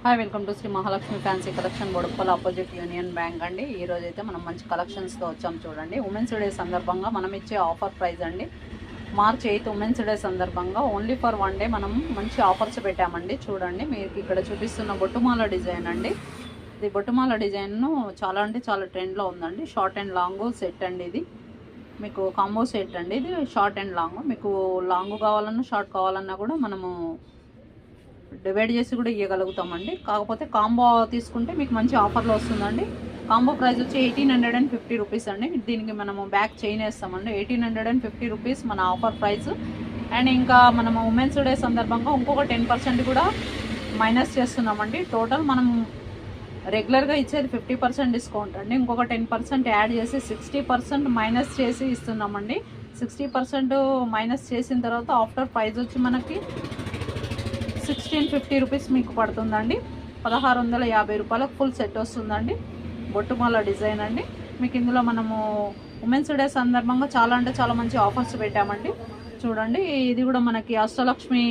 Hi, welcome to Shri Mahalakshmi fancy collection, Boduppal opposite Union Bank అండి. ఈ రోజు అయితే మనం మంచి కలెక్షన్స్తో వచ్చాం. చూడండి, ఉమెన్స్ డే సందర్భంగా మనం ఇచ్చే ఆఫర్ ప్రైస్ అండి. మార్చ్ 8 ఉమెన్స్ డే సందర్భంగా ఓన్లీ ఫర్ 1 డే మనం మంచి ఆఫర్స్ పెట్టామండి. చూడండి, మీకు ఇక్కడ చూపిస్తున్న బొట్టుమాల డిజైన్ అండి. ఇది బొట్టుమాల డిజైన్ను చాలా అంటే చాలా ట్రెండ్లో ఉందండి. షార్ట్ అండ్ లాంగ్ సెట్ అండి. ఇది మీకు కాంబో సెట్ అండి. ఇది షార్ట్ అండ్ లాంగ్, మీకు లాంగ్ కావాలన్నా షార్ట్ కావాలన్నా కూడా మనము డివైడ్ చేసి కూడా ఇవ్వగలుగుతామండి. కాకపోతే కాంబో తీసుకుంటే మీకు మంచి ఆఫర్లో వస్తుందండి. కాంబో ప్రైస్ వచ్చి 1850 రూపీస్ అండి. దీనికి మనము బ్యాక్ చైన్ వేస్తామండి. 1850 రూపీస్ మన ఆఫర్ ప్రైస్. అండ్ ఇంకా మనము ఉమెన్స్ డే సందర్భంగా ఇంకొక 10% కూడా మైనస్ చేస్తున్నామండి. టోటల్ మనం రెగ్యులర్గా ఇచ్చేది 50% డిస్కౌంట్ అండి. ఇంకొక 10% యాడ్ చేసి 60% మైనస్ చేసి ఇస్తున్నామండి. 60% మైనస్ చేసిన తర్వాత ఆఫ్టర్ ప్రైస్ వచ్చి మనకి 1650 రూపీస్ మీకు పడుతుందండి. 1650 రూపాయలకు ఫుల్ సెట్ వస్తుందండి. బొట్టుమాల డిజైన్ అండి. మీకు ఇందులో మనము ఉమెన్స్ డే సందర్భంగా చాలా అంటే చాలా మంచి ఆఫర్స్ పెట్టామండి. చూడండి, ఇది కూడా మనకి అష్టలక్ష్మి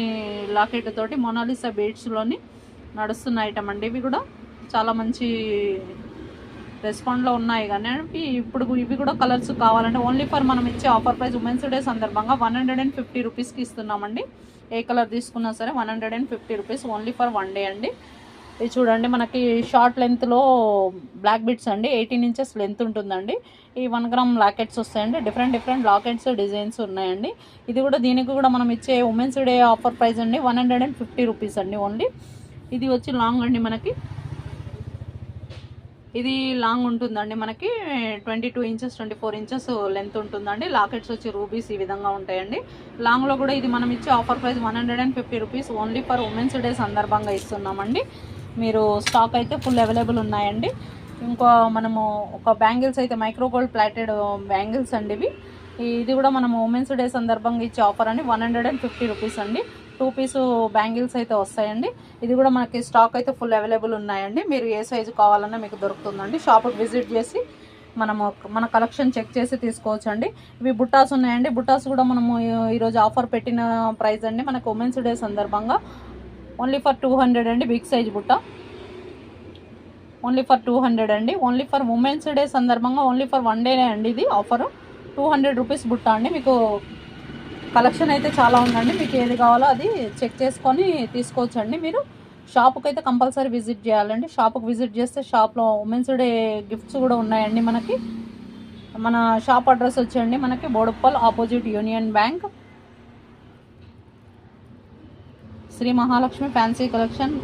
లాకెట్ తోటి మొనాలిసా బీడ్స్లోని నడుస్తున్న ఐటమ్ అండి. ఇవి కూడా చాలా మంచి రెస్పాండ్లో ఉన్నాయి. కానీ ఇప్పుడు ఇవి కూడా కలర్స్ కావాలంటే ఓన్లీ ఫర్ మనం ఇచ్చే ఆఫర్ ప్రైస్ ఉమెన్స్ డే సందర్భంగా 150 రూపీస్కి ఇస్తున్నామండి. ఏ కలర్ తీసుకున్నా సరే 150 రూపీస్ ఓన్లీ ఫర్ 1 డే అండి. ఇది చూడండి, మనకి షార్ట్ లెంత్లో బ్లాక్ బిట్స్ అండి. 18 ఇంచెస్ లెంత్ ఉంటుందండి. ఈ 1 గ్రామ్ లాకెట్స్ వస్తాయండి. డిఫరెంట్ లాకెట్స్ డిజైన్స్ ఉన్నాయండి. ఇది కూడా దీనికి కూడా మనం ఇచ్చే ఉమెన్స్ డే ఆఫర్ ప్రైస్ అండి 150 రూపీస్ అండి ఓన్లీ. ఇది వచ్చి లాంగ్ అండి. మనకి ఇది లాంగ్ ఉంటుందండి. మనకి 22 ఇంచెస్ 24 ఇంచెస్ లెంత్ ఉంటుందండి. లాకెట్స్ వచ్చి రూబీస్ ఈ విధంగా ఉంటాయండి. లాంగ్లో కూడా ఇది మనం ఇచ్చే offer price 150 rupees only for women's day సందర్భంగా ఇస్తున్నామండి. మీరు స్టాక్ అయితే ఫుల్ అవైలబుల్ ఉన్నాయండి. ఇంకో మనము ఒక బ్యాంగిల్స్ అయితే మైక్రో గోల్డ్ ప్లాటెడ్ బ్యాంగిల్స్ అండి. ఇది కూడా మనము ఉమెన్స్ డే సందర్భంగా ఇచ్చే ఆఫర్ అండి 150 రూపీస్ అండి. 2 పీస్ బ్యాంగిల్స్ అయితే వస్తాయండి. ఇది కూడా మనకి స్టాక్ అయితే ఫుల్ అవైలబుల్ ఉన్నాయండి. మీరు ఏ సైజు కావాలన్నా మీకు దొరుకుతుందండి. షాప్కి విజిట్ చేసి మన కలెక్షన్ చెక్ చేసి తీసుకోవచ్చండి. ఇవి బుట్టాస్ ఉన్నాయండి. బుట్టాస్ కూడా మనము ఈరోజు ఆఫర్ పెట్టిన ప్రైస్ అండి. మనకు ఉమెన్స్ డే సందర్భంగా ఓన్లీ ఫర్ 200 అండి. బిగ్ సైజ్ బుట్ట ఓన్లీ ఫర్ 200 అండి. ఓన్లీ ఫర్ ఉమెన్స్ డే సందర్భంగా ఓన్లీ ఫర్ 1 డేనే అండి. ఇది ఆఫరు 200 రూపీస్ బుట్ట అండి. మీకు కలెక్షన్ అయితే చాలా ఉందండి. మీకు ఏది కావాలో అది చెక్ చేసుకొని తీసుకోవచ్చండి. మీరు షాపుకి అయితే కంపల్సరీ విజిట్ చేయాలండి. షాపుకి విజిట్ చేస్తే షాప్లో ఉమెన్స్ డే గిఫ్ట్స్ కూడా ఉన్నాయండి. మనకి మన షాప్ అడ్రస్ వచ్చండి మనకి Boduppal opposite Union Bank, Shri Mahalakshmi fancy collection.